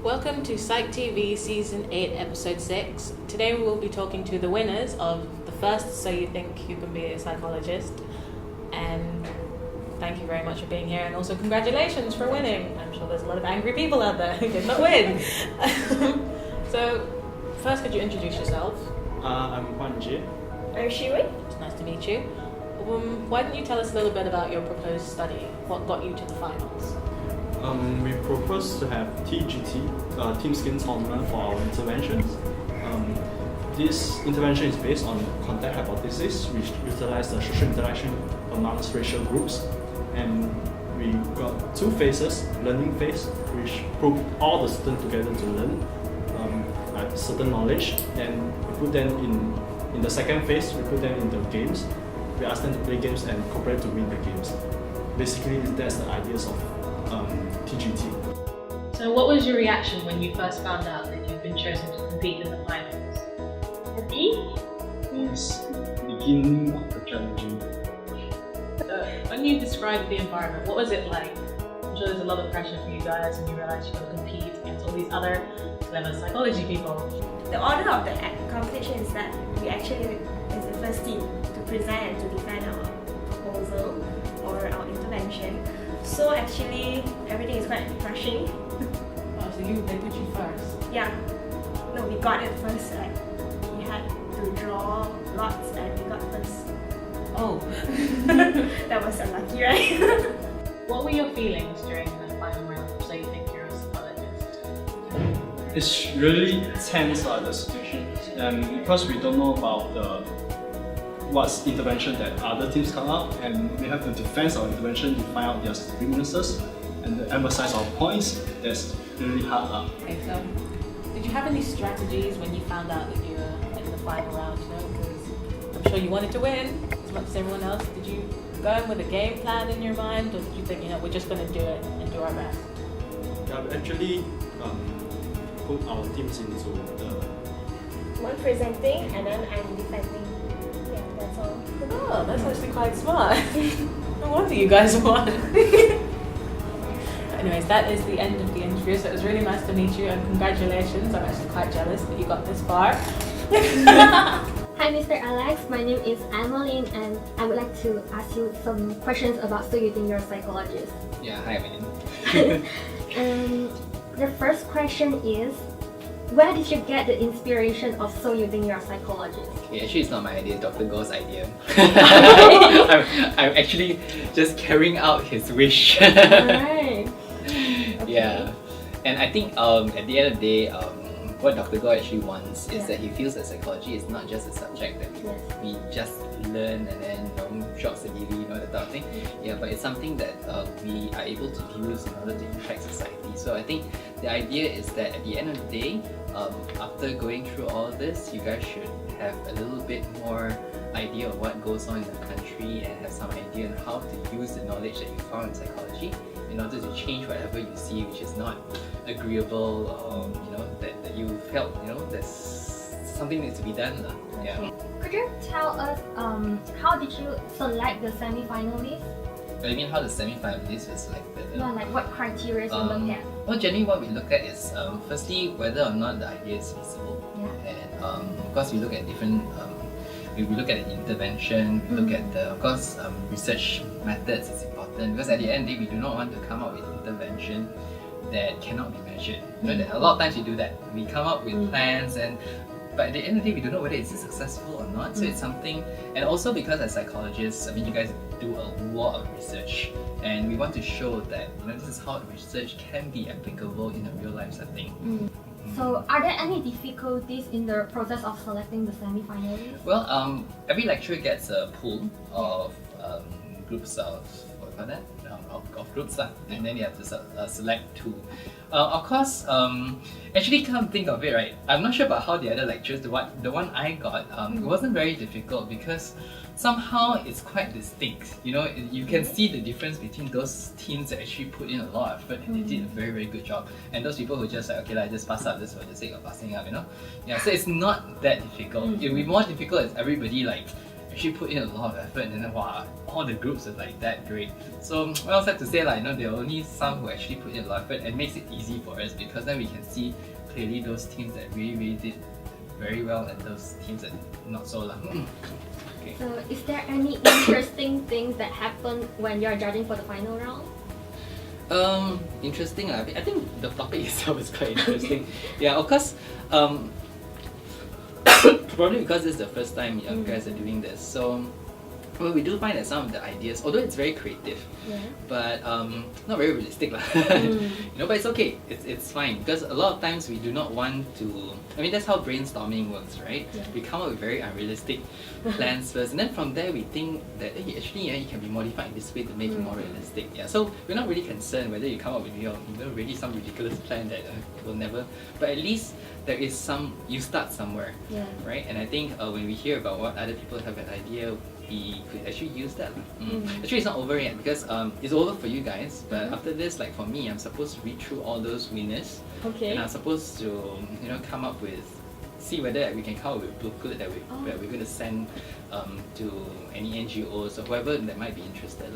Welcome to PsychTV Season 8, Episode 6. Today we will be talking to the winners of the first So You Think You Can Be a Psychologist. And thank you very much for being here, and also congratulations for winning. I'm sure there's a lot of angry people out there who did not win. So, first could you introduce yourself? I'm Huan Jie. I'm Shiwei. It's nice to meet you. Why don't you tell us a little bit about your proposed study? What got you to the finals? We propose to have TGT, Team Skin Tournament, for our interventions. This intervention is based on contact hypothesis, which utilizes the social interaction amongst racial groups. And we got two phases: learning phase, which put all the students together to learn like certain knowledge. Then we put them in the second phase. We put them in the games. We ask them to play games and cooperate to win the games. Basically, that's the ideas of TGT. So what was your reaction when you first found out that you'd been chosen to compete in the finals? Happy? It's beginning of the challenging. So when you described the environment, what was it like? I'm sure there's a lot of pressure for you guys and you realize you've got to compete against all these other clever psychology people. The order of the competition is that we actually is the first team to present and to defend our proposal or our intervention. So actually everything is quite rushing. Oh, so they put you first? Yeah. No, we got it first. Like we had to draw lots and we got first. Oh. That was unlucky, right? What were your feelings during the final round of So You Think You're a Psychologist? It's really tense the situation, and because we don't know about what's intervention that other teams come up, and we have to defend our intervention to find out their weaknesses and to emphasize our points. That's really hard. Okay, so did you have any strategies when you found out that you were in the final round? You know, because I'm sure you wanted to win as much as everyone else. Did you go in with a game plan in your mind, or did you think, we're just going to do it and do our best? Yeah, we actually put our teams into the One presenting and then I'm defending. Yeah, that's all. Oh, that's actually quite smart. No wonder you guys won. Anyways, that is the end of the interview. So it was really nice to meet you, and congratulations. I'm actually quite jealous that you got this far. Hi, Mr. Alex. My name is Emmeline, and I would like to ask you some questions about So You Think You're a Psychologist. Yeah, hi, Emmeline. The first question is, where did you get the inspiration of So You Think You're a Psychologist? Okay, actually, it's not my idea, Dr. Go's idea. I'm actually just carrying out his wish. Alright. Yeah, and I think at the end of the day, what Dr. Go actually wants is that he feels that psychology is not just a subject that we just learn and then shots and giddy, that type of thing. Yeah, but it's something that we are able to use in order to impact society. So I think the idea is that at the end of the day, after going through all this, you guys should have a little bit more idea of what goes on in the country and have some idea on how to use the knowledge that you found in psychology in order to change whatever you see which is not agreeable, or that you felt there's something needs to be done. Yeah. Okay. Could you tell us how did you select the semi-finalists? I mean, how the semi-finalists were selected? Yeah, like what criteria you look at? Well, generally what we look at is firstly whether or not the idea is feasible. Yeah. And of course we look at different we look at the intervention, we look at the, of course, research methods is important, because at the end of the day we do not want to come up with intervention that cannot be measured. That a lot of times we do that. We come up with plans, but at the end of the day we don't know whether it's successful or not. So it's something, and also because as psychologists, you guys do a lot of research, and we want to show that this is how research can be applicable in a real life setting. So, are there any difficulties in the process of selecting the semi-finalists? Well, every lecturer gets a pool of groups of of groups, and then you have to select two. Of course, actually, come think of it, right? I'm not sure about how the other lectures. The one I got, it wasn't very difficult because somehow it's quite distinct. You can see the difference between those teams that actually put in a lot of effort and they did a very, very good job, and those people who just like, okay, I just pass up this for the sake of passing up, Yeah, so it's not that difficult. It would be more difficult if everybody actually put in a lot of effort, and then wow, all the groups are like that great. So I also have to say, like, there are only some who actually put in a lot of effort, and makes it easy for us because then we can see clearly those teams that really did very well and those teams that not so well. Okay. So, is there any interesting things that happen when you're judging for the final round? Interesting. I think the topic itself is quite interesting. Yeah, of course. Probably because this is the first time you guys are doing this. So, well, we do find that some of the ideas, although it's very creative, but not very realistic, but it's okay. It's fine because a lot of times we do not want to. I mean, that's how brainstorming works, right? Yeah. We come up with very unrealistic plans first, and then from there we think that actually it can be modified in this way to make it more realistic. Yeah. So we're not really concerned whether you come up with really some ridiculous plan that will never. But at least there is some. You start somewhere, right? And I think when we hear about what other people have an idea, we could actually use that. Actually, it's not over yet because it's over for you guys. But after this, like for me, I'm supposed to read through all those winners, and I'm supposed to come up with, see whether we can come up with a booklet that we're going to send to any NGOs or whoever that might be interested,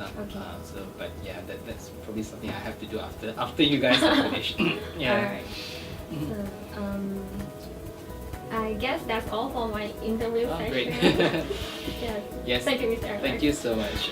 but yeah, that's probably something I have to do after you guys have finished. Alright. So, I guess that's all for my interview session. Great. Yes. Yes. Thank you, Mr. Alex. Thank you so much.